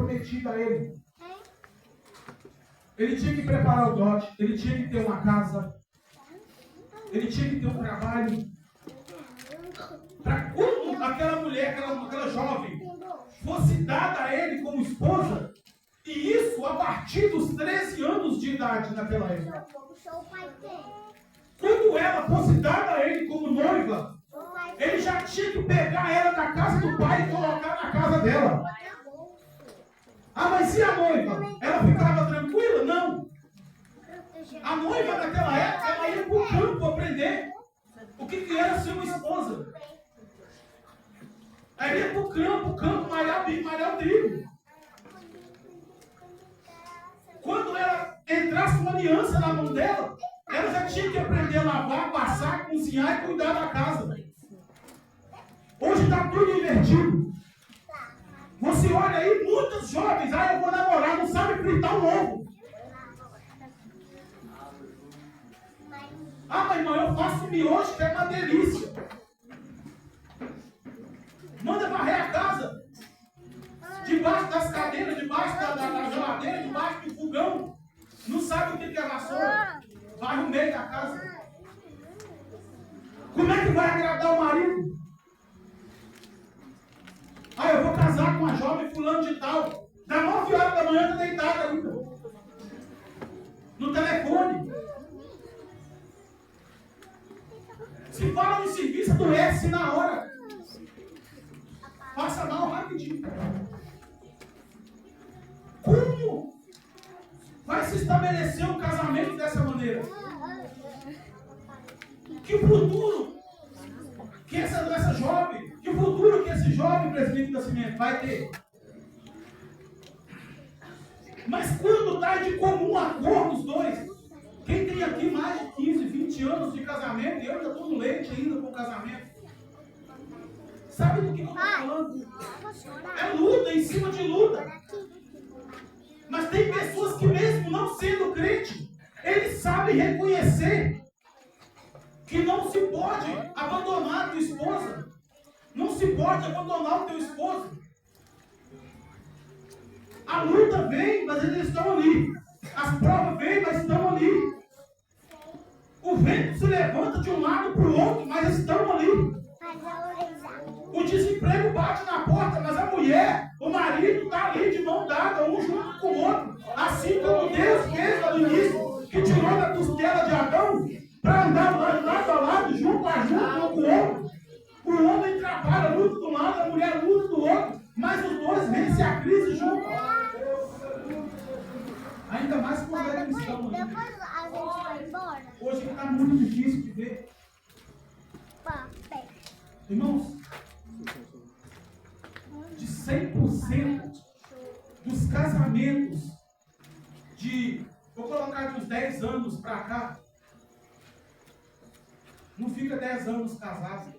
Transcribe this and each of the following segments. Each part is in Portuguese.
prometido a ele. Ele tinha que preparar o dote, ele tinha que ter uma casa, ele tinha que ter um trabalho. Para quando aquela mulher, aquela jovem, fosse dada a ele como esposa, e isso a partir dos 13 anos de idade naquela época. Quando ela fosse dada a ele como noiva, ele já tinha que pegar ela da casa do pai e colocar na casa dela. Ah, mas e a noiva? Ela ficava tranquila? Não. A noiva naquela época, ela ia para o campo aprender o que era ser uma esposa. Ela ia para o campo malhar o trigo. Quando ela entrasse uma aliança na mão dela, ela já tinha que aprender a lavar, passar, cozinhar e cuidar da casa. Hoje está tudo invertido. Você olha aí, muitos jovens, eu vou namorar, não sabe fritar um ovo. Mas irmão, eu faço miojo que é uma delícia. Manda varrer a casa. Debaixo das cadeiras, debaixo da geladeira, debaixo do fogão. Não sabe o que é vassoura. Vai no meio da casa. Como é que vai agradar o marido? Eu vou casar com uma jovem fulano de tal. Da 9 horas da manhã, está deitada ainda. No telefone. Se fala no serviço, adoece na hora. Passa mal rapidinho. Como vai se estabelecer um casamento dessa maneira? Que futuro que essa jovem, que futuro que esse jovem presidente do Nascimento vai ter? Mas quando está de comum acordo os dois, quem tem aqui mais de 15, 20 anos de casamento, eu já estou no leite ainda com o casamento. Sabe do que eu estou falando? É luta em cima de luta. Mas tem pessoas que mesmo não sendo crente, eles sabem reconhecer que não se pode abandonar a tua esposa. Não se pode abandonar o teu esposo. A luta vem, mas eles estão ali. As provas vêm, mas estão ali. O vento se levanta de um lado para o outro, mas estão ali. O desemprego bate na porta, mas a mulher, o marido está ali de mão dada, um junto com o outro. Assim como Deus fez lá no início, que tirou da costela de Adão, para andar lado a lado, junto a junto, um com o outro. O homem trabalha, luta de um lado, a mulher luta do outro, mas os dois vencem a crise junto. Ainda mais com a cristão. Depois a gente vai embora. Hoje está muito difícil de ver. Irmãos, de 100% dos casamentos vou colocar de uns 10 anos para cá, não fica 10 anos casado.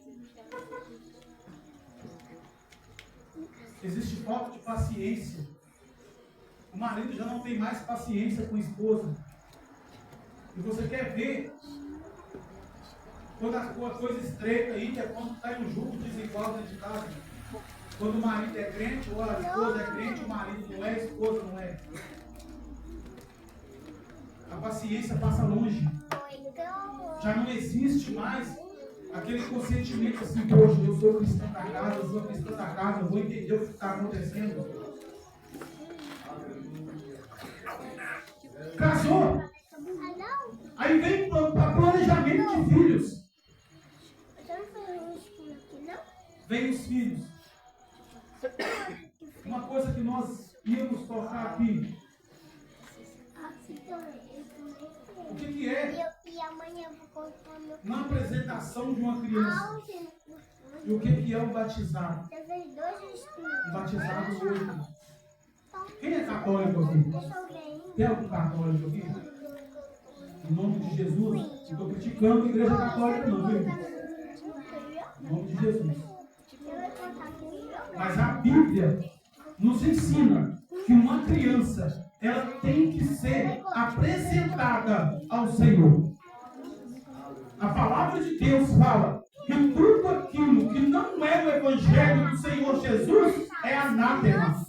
Existe falta de paciência. O marido já não tem mais paciência com a esposa. E você quer ver quando a coisa estreita aí, que é quando está em um jogo desigual dentro de casa. Quando o marido é crente, ou a esposa é crente, o marido não é, a esposa não é. A paciência passa longe. Já não existe mais aquele consentimento assim, poxa, eu sou cristão da casa, eu sou cristão da casa, eu vou entender o que está acontecendo. Casou. Aí vem para planejamento de filhos. Vem os filhos. Uma coisa que nós íamos tocar aqui. O que é? E amanhã eu vou contar meu. Uma apresentação de uma criança. E o que é um batizado? Um batizado hoje. Quem é católico aqui? Tem algum católico aqui? Em nome de Jesus. Não estou criticando a igreja católica não, viu? Em nome de Jesus. Mas a Bíblia nos ensina que uma criança, ela tem que ser apresentada ao Senhor. A palavra de Deus fala que tudo aquilo que não é o Evangelho do Senhor Jesus é anátema.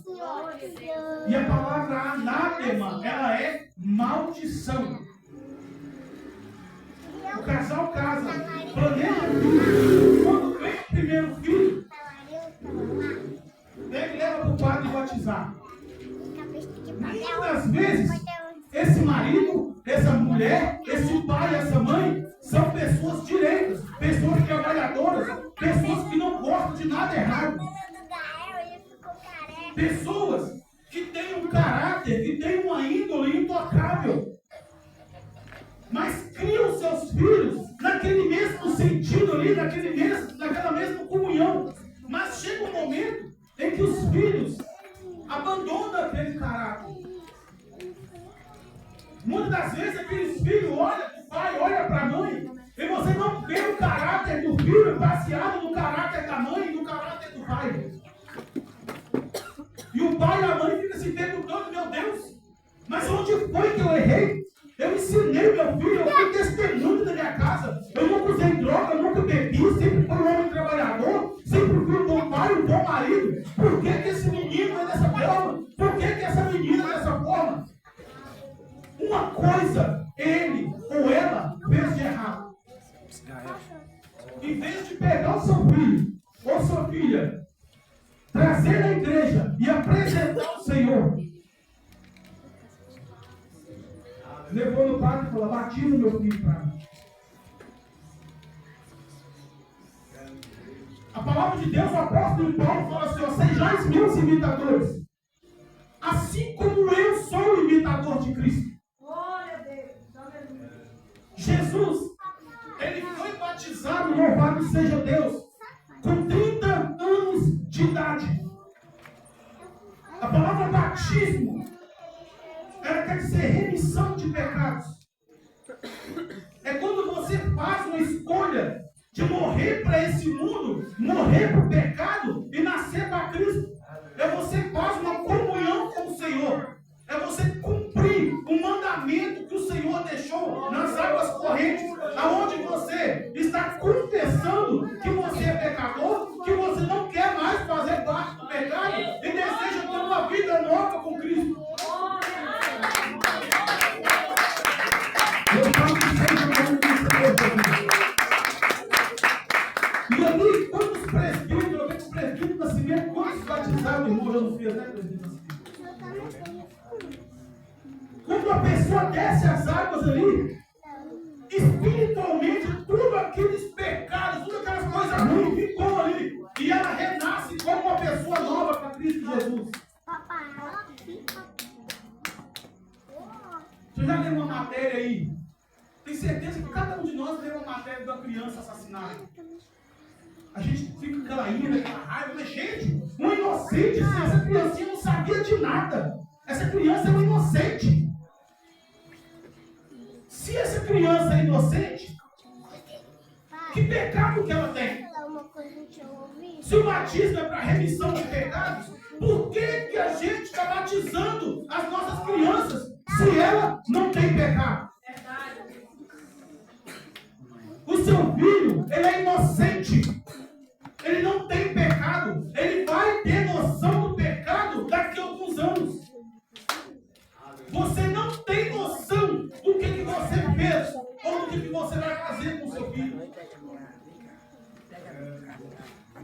E a palavra anátema, ela é maldição. O casal casa, planeja filho. Quando vem o primeiro filho, ele leva para o padre batizar. Muitas das vezes, esse marido, essa mulher, esse pai, essa mãe, são pessoas direitas, pessoas trabalhadoras, pessoas que não gostam de nada errado. Pessoas que têm um caráter, que têm uma índole intocável. Mas criam seus filhos naquele mesmo sentido ali, naquela mesma comunhão. Mas chega um momento em que os filhos abandonam aquele caráter. Muitas das vezes aqueles filhos olham para o pai, olham para a mãe, e você não vê o caráter do filho baseado no caráter da mãe e no caráter do pai. E o pai e a mãe ficam se perguntando, meu Deus, mas onde foi que eu errei? Eu ensinei meu filho, eu fui testemunho da minha casa. Eu nunca usei droga, eu nunca bebi, sempre fui um homem trabalhador, sempre fui um bom pai, um bom marido. Por que esse menino é dessa forma? Por que essa menina é dessa forma? Uma coisa ele ou ela fez de errado. Em vez de pegar o seu filho ou sua filha, trazer na igreja e apresentar o Senhor, levou no padre e falou, batiza meu filho para mim. A palavra de Deus, o apóstolo Paulo fala assim, sejais meus imitadores, assim como eu sou o imitador de Cristo. Jesus, ele foi batizado, louvado seja Deus, com 30 anos de idade. A palavra batismo, ela quer dizer remissão de pecados. É quando você faz uma escolha de morrer para esse mundo, morrer para o pecado e nascer para Cristo. É você faz uma comunhão com o Senhor. É você cumprir o mandamento que o Senhor deixou nas águas correntes, aonde você está confessando que você é pecador, que você não quer mais fazer parte do pecado e deseja ter uma vida nova com Cristo. E ali, quantos presbíteros, eu vejo presbítero Nascimento, quantos batizados, irmão, eu não fiz, né, presbítero Nascimento? Quando a pessoa desce as águas ali, espiritualmente, tudo aqueles pecados, todas aquelas coisas ruins ficou ali. E ela renasce como uma pessoa nova para Cristo Jesus. Você já leu uma matéria aí? Tem certeza que cada um de nós leu uma matéria de uma criança assassinada. A gente fica com aquela ira, aquela raiva, mas gente, um inocente, essa criancinha não sabia de nada. Essa criança é um inocente. Se essa criança é inocente, que pecado que ela tem? Se o batismo é para remissão de pecados, por que a gente está batizando as nossas crianças se ela não tem pecado? O seu filho, ele é inocente. Ele não tem pecado. Ele vai ter noção do pecado daqui a alguns anos. Você não tem noção do que você fez ou do que você vai fazer com o seu filho.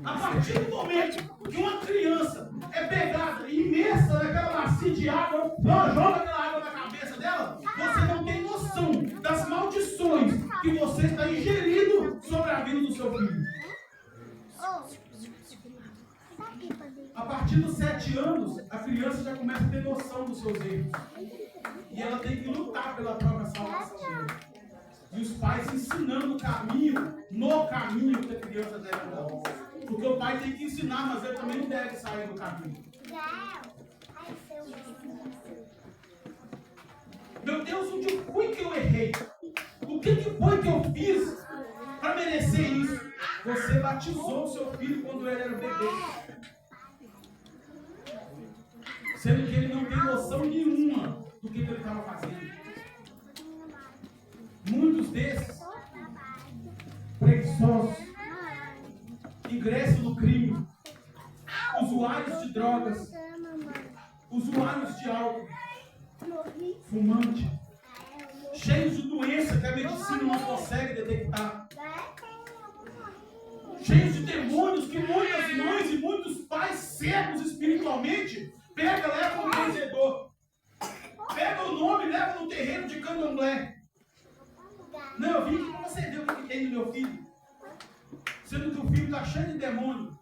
A partir do momento que uma criança é pegada e imersa naquela bacia de água, joga aquela água na cabeça dela, você não tem noção das maldições que você está ingerindo sobre a vida do seu filho. A partir dos 7 anos, a criança já começa a ter noção dos seus erros. E ela tem que lutar pela própria salvação dela. E os pais ensinando o caminho, no caminho que a criança deve andar. Porque o pai tem que ensinar, mas ele também não deve sair do caminho. Meu Deus, onde foi que eu errei? O que foi que eu fiz para merecer isso? Você batizou o seu filho quando ele era bebê. Sendo que ele não tem noção nenhuma do que ele estava fazendo. Muitos desses preguiçosos, ingressam no crime, usuários de drogas, usuários de álcool, fumante, cheios de doença que a medicina não consegue detectar, cheios de demônios que muitas mães e muitos pais cegos espiritualmente pega, leva no benzedor, pega o nome e leva no terreiro de candomblé. Não, eu vim aqui para você ver o que tem no meu filho, sendo que o filho está cheio de demônio,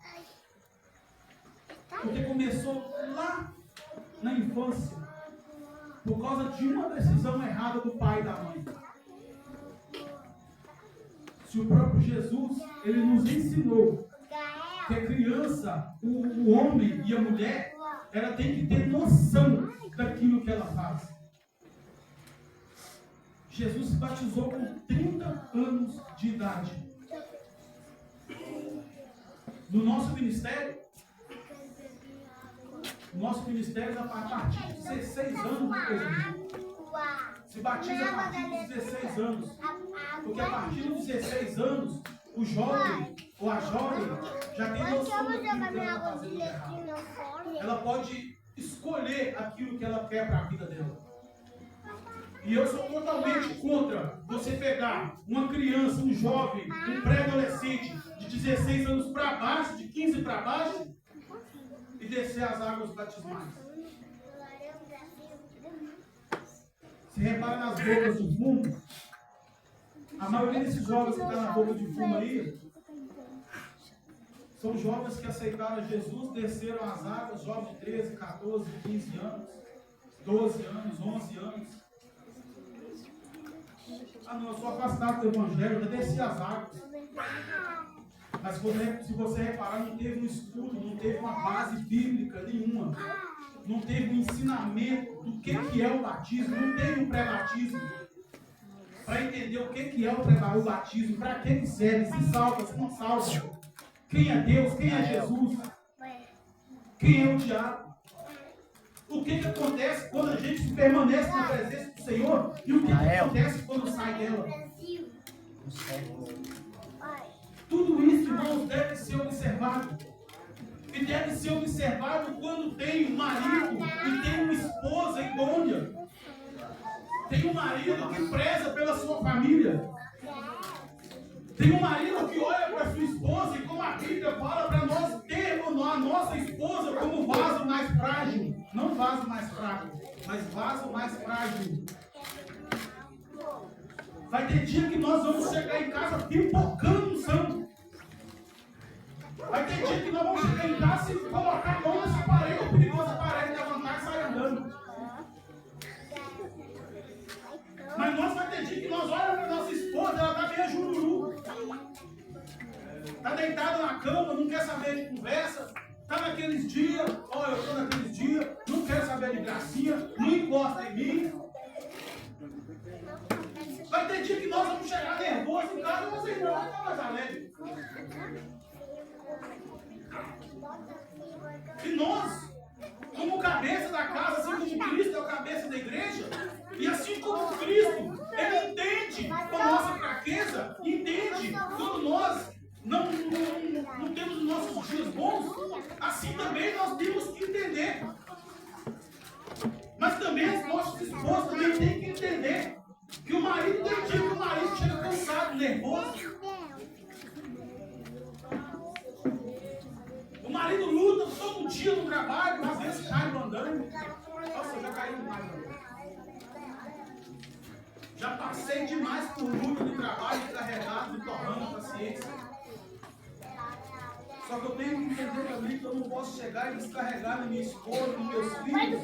porque começou lá na infância, por causa de uma decisão errada do pai e da mãe. Se o próprio Jesus, ele nos ensinou que a criança, o homem e a mulher, ela tem que ter noção daquilo que ela faz. Jesus se batizou com 30 anos de idade. No nosso ministério, a partir de 16 anos, se batiza a partir de 16 anos. Porque a partir de 16 anos, o jovem ou a jovem já tem noção daquilo que ela está fazendo errado. Ela pode escolher aquilo que ela quer para a vida dela. E eu sou totalmente contra você pegar uma criança, um jovem, um pré-adolescente de 16 anos para baixo, de 15 para baixo, e descer as águas batismais. Se repara nas bocas do fumo, a maioria desses jovens que estão na boca de fumo aí, são jovens que aceitaram Jesus, desceram as águas, jovens de 13, 14, 15 anos, 12 anos, 11 anos. Ah não, eu sou afastado do evangelho, eu já desci as águas. Mas se você reparar, não teve um estudo, não teve uma base bíblica nenhuma. Não teve um ensinamento do que é o batismo, não teve um pré-batismo. Para entender o que é o batismo, para que serve, se salva, se não salva. Quem é Deus, quem é Jesus, quem é o diabo. O que acontece quando a gente permanece na presença do Senhor e o que acontece quando sai dela. Tudo isso, irmãos, deve ser observado. E deve ser observado quando tem um marido e tem uma esposa idônea. Tem um marido que preza pela sua família. Tem um marido que olha para sua esposa e, como a Bíblia fala, para nós termos a nossa esposa como vaso mais frágil. Não vaso mais fraco, mas vaso mais frágil. Vai ter dia que nós vamos chegar em casa pipocando no sangue. Vai ter dia que nós vamos chegar em casa e colocar a mão nessa parede, o perigoso parede, levantar e sair andando. Mas nós vai ter dia que nós olhamos para nossa esposa, ela está meio jururu. Está deitada na cama, não quer saber de conversa. Está naqueles dias, ó, eu estou naqueles dias, não quero saber de gracinha, não encosta em mim. Vai ter dia que nós vamos chegar nervoso em casa e vocês não vão estar mais alegres. E nós, como cabeça da casa, assim como Cristo é o cabeça da igreja, e assim como Cristo, Ele entende a nossa fraqueza, entende quando nós não temos os nossos dias bons, assim também nós temos que entender. Mas também os nossos esposos também têm que entender que o marido tem dia que o marido chega cansado, nervoso. O marido luta todo dia no trabalho, às vezes cai andando. Nossa, eu já caí demais. Já passei demais por luta de trabalho, carregado, me tornando paciência. Só que eu tenho que entender também que eu não posso chegar e descarregar na minha esposa, nos meus filhos,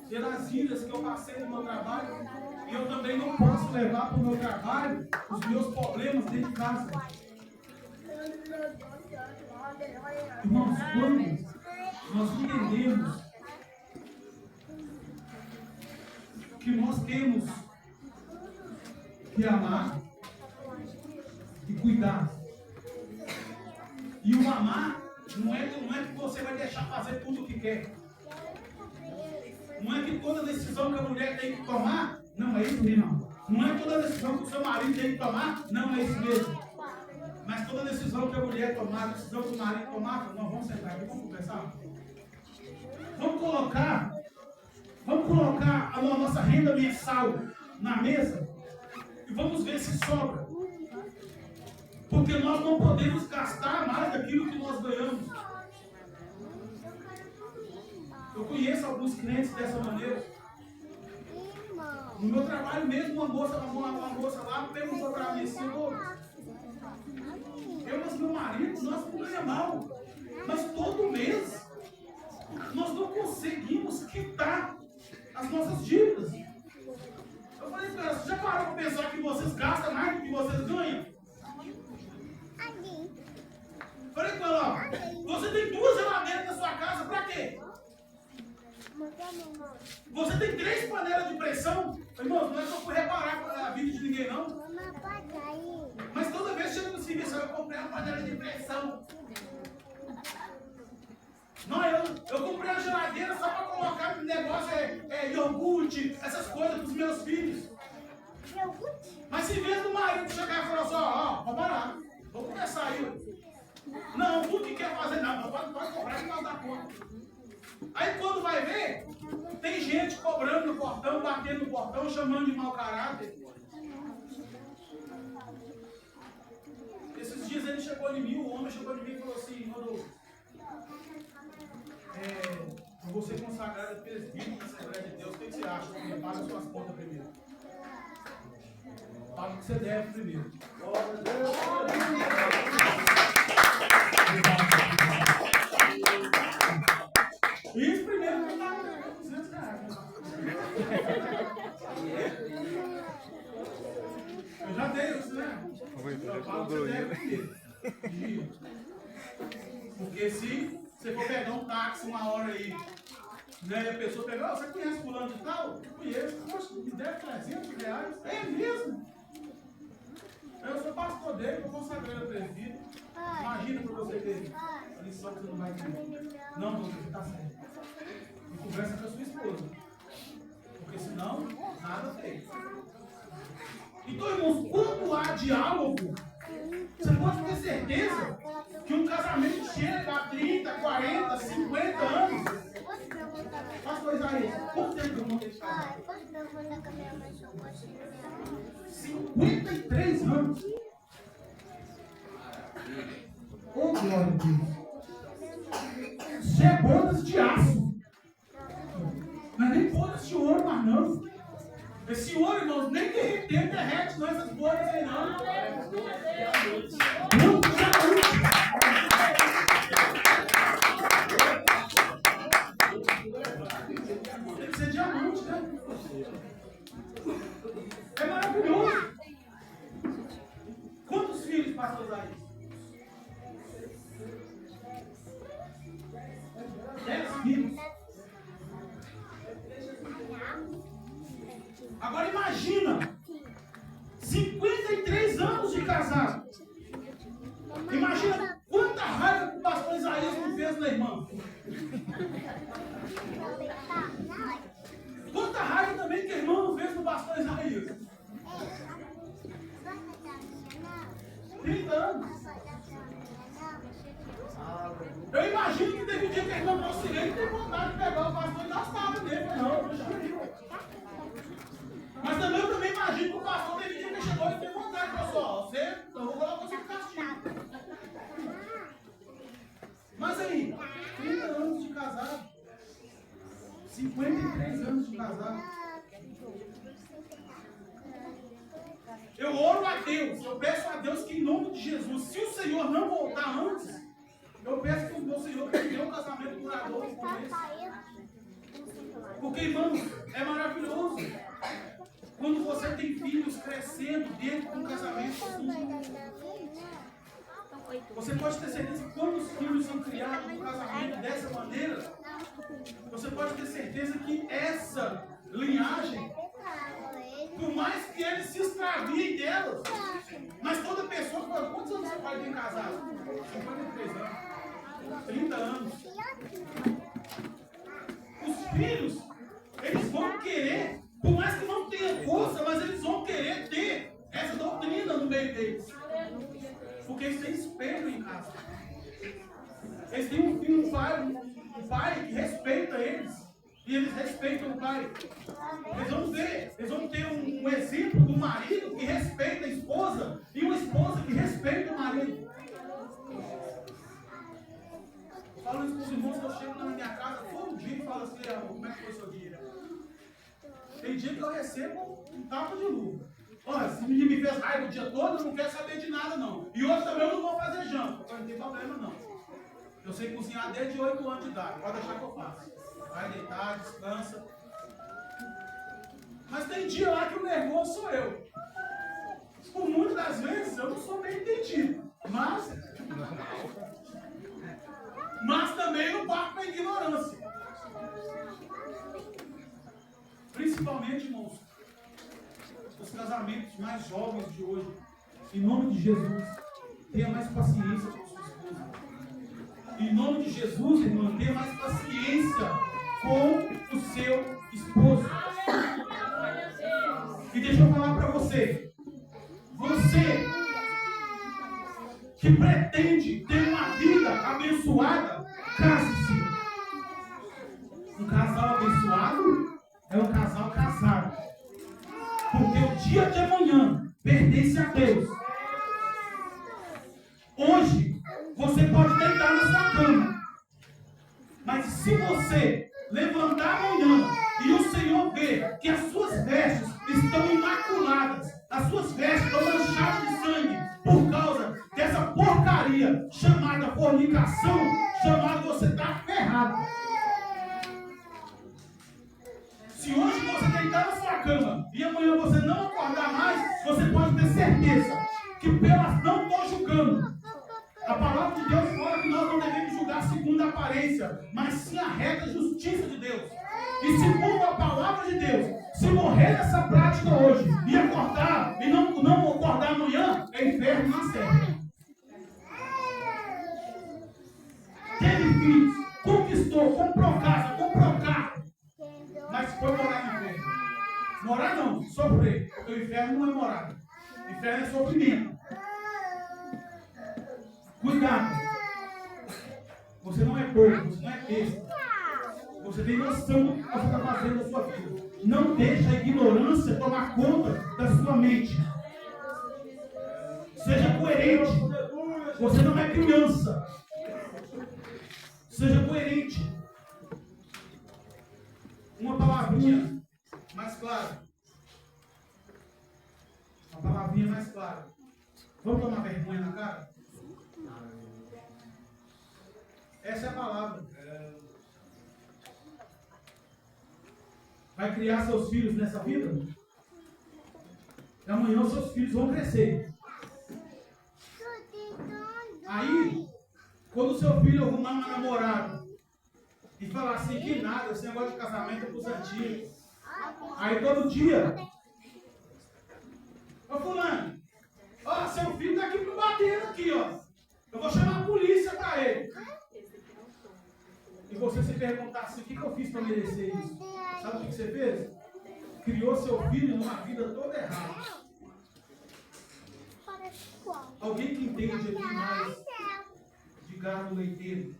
pelas ilhas que eu passei no meu trabalho. E eu também não posso levar para o meu trabalho os meus problemas dentro de casa. Irmãos, quando nós entendemos que nós temos que amar e cuidar, e o amar não é que você vai deixar fazer tudo o que quer, não é que toda decisão que a mulher tem que tomar, não é isso mesmo, não é toda decisão que o seu marido tem que tomar, não é isso mesmo. Mas toda decisão que a mulher tomar, decisão que o marido tomar, nós vamos sentar aqui, vamos conversar. Vamos colocar a nossa renda mensal na mesa e vamos ver se sobra. Porque nós não podemos gastar mais daquilo que nós ganhamos. Eu conheço alguns clientes dessa maneira. No meu trabalho mesmo, uma moça lá perguntou para mim assim: eu e meu marido, nós não ganhamos mal, mas todo mês nós não conseguimos quitar as nossas dívidas. Eu falei para ela: você já parou para pensar que vocês gastam mais do que vocês ganham? Falei com ela: ó, você tem 2 geladeiras na sua casa, para quê? Você tem 3 panelas de pressão? Irmão, não é que eu fui reparar a vida de ninguém, não. Mas toda vez que chega no serviço, eu comprei uma panela de pressão. Não, eu comprei uma geladeira só para colocar no negócio, iogurte, essas coisas para os meus filhos. Mas se vez do marido chegar e falar assim: ó, vamos parar, vamos começar aí. Não, tudo que quer fazer, não, pode cobrar e nós dá conta. Aí quando vai ver, tem gente cobrando no portão, batendo no portão, chamando de mau caráter. Esses dias ele chegou em mim, o homem chegou em mim e falou assim: Rodolfo, eu vou ser consagrado presbítero na Assembleia de Deus, o que você acha? Paga suas contas primeiro. Paga o que você deve primeiro. Isso primeiro que eu estava ganhando R$200. Eu já dei isso, né? Eu falo que você deve primeiro. Porque se você for pegar um táxi uma hora aí, né, e a pessoa pegar: você conhece fulano de tal? Eu conheço. Poxa, me deve R$300. É mesmo? Eu sou pastor dele, eu consagrei a presbítero. Imagina para você ver a lição que você não vai entender. Não, você está certo. E conversa com a sua esposa. Porque senão, nada feito. Então, irmãos, quando há diálogo, você pode ter certeza que um casamento chega a 30, 40, 50 anos. Pastor Isaías, quanto tempo eu montei de casar? 53 anos. Oh, glória a Deus. Isso é bodas de aço. Mas nem bodas de ouro, mas não. Esse ouro, irmãos, nem derrete não, essas bodas aí não. Muito diamante. Tem que ser diamante, né? É maravilhoso. Quantos filhos, pastor Isaías? 10 filhos. Agora imagina, 53 anos de casado. Imagina quanta raiva que o pastor Isaías não fez na irmã. Quanta raiva também que a irmã não fez no pastor Isaías. 30 anos. Eu imagino que teve um dia que a irmã não se e teve vontade de pegar o pastor e dar as tapas dele. Não. Mas também eu imagino que o pastor teve dia que chegou e teve vontade, pessoal. Eu vou colocar você no castigo. Mas aí, 30 anos de casado, 53 anos de casado. Eu oro a Deus, eu peço a Deus que em nome de Jesus, se o Senhor não voltar antes, eu peço que o meu Senhor me dê um casamento duradouro com esse. Porque, irmãos, é maravilhoso quando você tem filhos crescendo dentro de um casamento assim. Você pode ter certeza que quando os filhos são criados no casamento dessa maneira, você pode ter certeza que essa linhagem, por mais que eles se extraviem delas, mas toda pessoa, quantos anos seu pai tem casado? 53 anos, 30 anos. Os filhos, eles vão querer, por mais que não tenha força, mas eles vão querer ter essa doutrina no meio deles. Porque eles têm espelho em casa. Eles têm um pai, um pai que respeita eles. E eles respeitam o pai. Eles vão ter um exemplo do marido que respeita a esposa e uma esposa que respeita o marido. Eu falo isso com os irmãos que eu chego na minha casa todo dia e falo assim, amor, como é que foi o seu dia? Tem dia que eu recebo um tapa de luva. Olha, se me fez raiva o dia todo, eu não quero saber de nada não. E hoje também eu não vou fazer janta. Não tem problema não. Eu sei cozinhar desde 8 anos de idade. Pode deixar que eu faço. Vai deitar, descansa. Mas tem dia lá que o nervoso sou eu. Por muitas das vezes eu não sou bem entendido. Mas também não parto para a ignorância. Principalmente, irmãos, os casamentos mais jovens de hoje. Em nome de Jesus, tenha mais paciência com sua esposa. Em nome de Jesus, irmão, tenha mais paciência com o seu esposo. E deixa eu falar para você. Você que pretende ter uma vida abençoada, case-se. Um casal abençoado é um casal casado. Porque o dia de amanhã pertence a Deus. Hoje, você pode deitar na sua cama. Mas se você levantar amanhã e o Senhor ver que as suas vestes estão imaculadas, as suas vestes estão manchadas de sangue, por causa dessa porcaria chamada fornicação, chamada você está ferrado. Se hoje você deitar na sua cama e amanhã você não acordar mais, você pode ter certeza que não estou julgando. A palavra de Deus fala que nós não devemos julgar segundo a aparência, mas sim a reta justiça de Deus. E segundo a palavra de Deus, se morrer nessa prática hoje e acordar e não acordar amanhã, é inferno na serra. Teve filhos, conquistou, comprou casa, comprou carro, mas foi morar no inferno. Morar não, sofrer. Porque o inferno não é morar. O inferno é sofrimento. Cuidado. Você não é porco, você não é besta. Você tem noção do que você está fazendo na sua vida. Não deixe a ignorância tomar conta da sua mente. Seja coerente. Você não é criança. Seja coerente. Uma palavrinha mais clara. Uma palavrinha mais clara. Vamos tomar vergonha na cara? Essa é a palavra. Vai criar seus filhos nessa vida? E amanhã os seus filhos vão crescer. Aí, quando o seu filho arrumar uma namorada e falar assim, que nada, esse negócio de casamento é pros antigos. Aí todo dia, ô fulano, ó, seu filho tá aqui me batendo aqui, ó. Eu vou chamar a polícia pra ele. E você se perguntar assim, o que eu fiz para merecer isso? Sabe o que você fez? Criou seu filho numa vida toda errada. Alguém que entende aqui mais de gado leiteiro?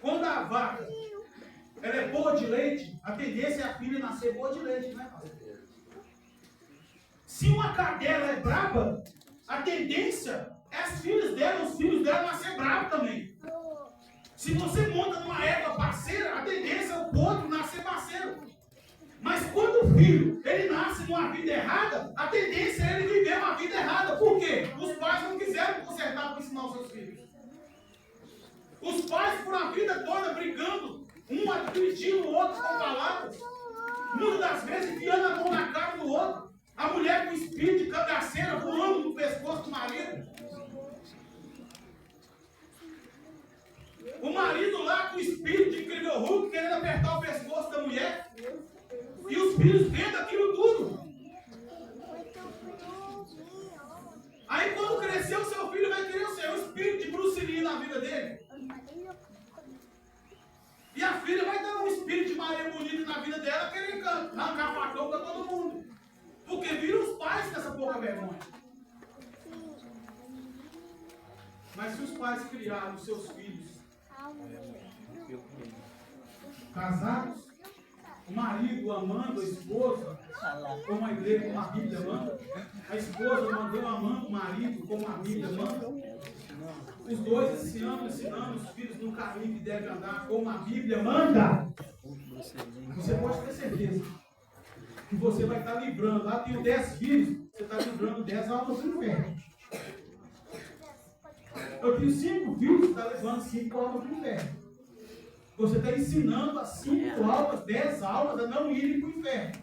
Quando a vaca ela é boa de leite, a tendência é a filha nascer boa de leite, né, pai? Se uma cadela é braba, a tendência é os filhos dela nascer bravos também. Se você monta numa égua parceira, a tendência é o potro nascer parceiro. Mas quando o filho ele nasce numa vida errada, a tendência é ele viver uma vida errada. Por quê? Os pais não quiseram consertar para ensinar os seus filhos. Os pais foram a vida toda brigando, um agredindo o outro com palavras. Muitas das vezes enfiando a mão na cara do outro. A mulher com espírito de cangaceira voando no pescoço do marido. O marido lá com o espírito de incrível Hulk querendo apertar o pescoço da mulher. E os filhos vendo aquilo tudo. Aí quando crescer o seu filho vai querer o seu espírito de Bruce Lee na vida dele. E a filha vai dar um espírito de Maria Bonita na vida dela, querendo arrancar facão para todo mundo. Porque viram os pais com essa pouca vergonha. Mas se os pais criaram os seus filhos Casados, o marido amando a esposa, como a igreja, como a Bíblia manda. A esposa mandou amando o marido, como a Bíblia manda. Os dois se amam, ensinando os filhos no caminho que deve andar, como a Bíblia manda. Você pode ter certeza que você vai estar livrando. Lá tem 10 filhos, você está livrando 10 almas do inferno. Eu tenho 5 filhos, você está levando 5 almas do inferno. Você está ensinando as 5 almas, 10 almas a não irem para o inferno.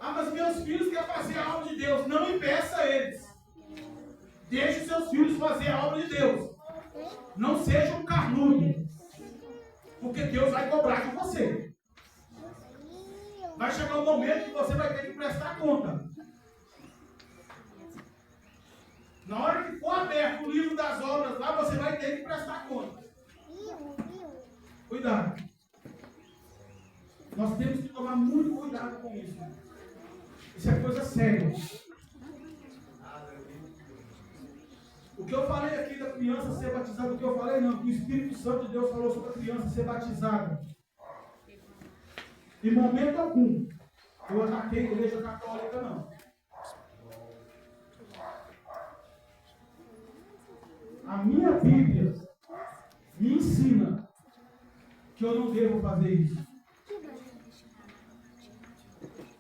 Ah, mas meus filhos querem fazer a obra de Deus. Não impeça eles. Deixe os seus filhos fazer a obra de Deus. Não seja um carnudo. Porque Deus vai cobrar de você. Vai chegar um momento que você vai ter que prestar conta. Na hora que for aberto o livro das obras lá, você vai ter que prestar conta. Cuidado. Nós temos que tomar muito cuidado com isso. Isso é coisa séria. O que eu falei aqui da criança ser batizada, o que eu falei não, que o Espírito Santo de Deus falou sobre a criança ser batizada. Em momento algum, eu ataquei a igreja católica, não. A minha Bíblia me ensina que eu não devo fazer isso.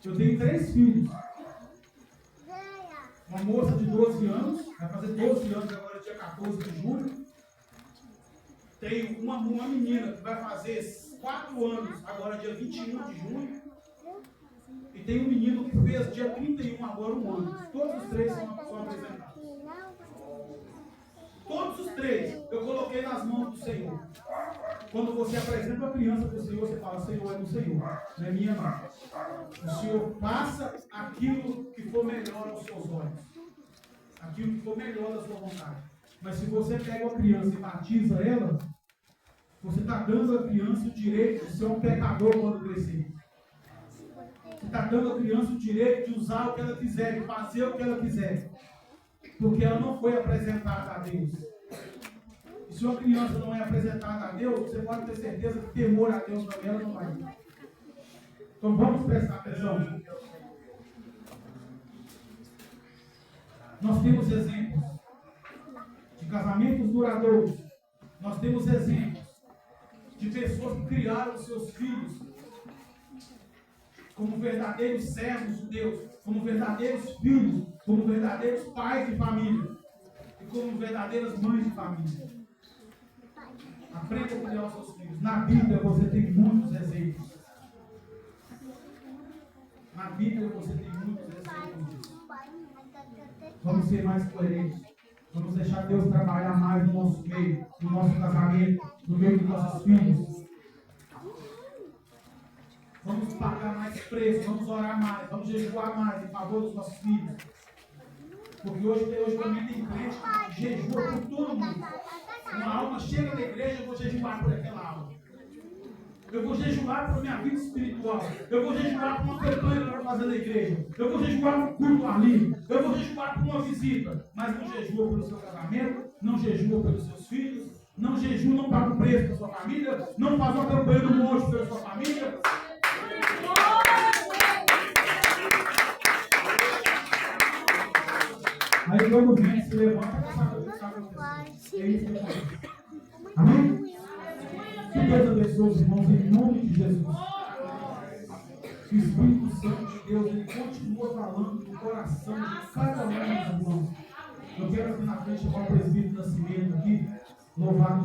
Eu tenho 3 filhos. Uma moça de 12 anos, vai fazer 12 anos agora, dia 14 de julho. Tenho uma menina que vai fazer 4 anos, agora dia 21 de junho. E tem um menino que fez dia 31, agora 1 ano. Todos os 3 são apresentados. Todos os 3 eu coloquei nas mãos do Senhor. Quando você apresenta a criança para o Senhor, você fala: Senhor, é do Senhor, não é minha não. O Senhor faça aquilo que for melhor aos seus olhos, aquilo que for melhor da sua vontade. Mas se você pega uma criança e batiza ela, você está dando à criança o direito de ser um pecador quando crescer. Você está dando à criança o direito de usar o que ela quiser, de fazer o que ela quiser. Porque ela não foi apresentada a Deus. E se uma criança não é apresentada a Deus, você pode ter certeza que temor a Deus também ela não vai ter. Então vamos prestar atenção. Nós temos exemplos de casamentos duradouros. Nós temos exemplos de pessoas que criaram seus filhos como verdadeiros servos de Deus, como verdadeiros filhos, como verdadeiros pais de família e como verdadeiras mães de família. Aprenda a criar os seus filhos. Na Bíblia você tem muitos exemplos. Na Bíblia você tem muitos exemplos. Vamos ser mais coerentes. Vamos deixar Deus trabalhar mais no nosso meio, no nosso casamento, no meio dos nossos filhos. Vamos pagar mais preço, vamos orar mais, vamos jejuar mais em favor dos nossos filhos. Porque hoje também tem crente que jejua por todo mundo. Uma alma chega na igreja, eu vou jejuar por aquela alma. Eu vou jejuar por minha vida espiritual. Eu vou jejuar por uma campanha que eu vou fazer na igreja. Eu vou jejuar por um culto ali. Eu vou jejuar por uma visita. Mas não jejua pelo seu casamento, não jejua pelos seus filhos, não jejua, não paga o preço da sua família, não faz uma campanha do monte pela sua família. Aí quando vem, se levanta para saber o que está acontecendo. É isso que eu falo. Amém? Que Deus abençoe os irmãos em nome de Jesus. Que o Espírito Santo de Deus ele continua falando no coração de cada um dos irmãos. Eu quero aqui na frente chamar o presbítero Nascimento aqui, louvado.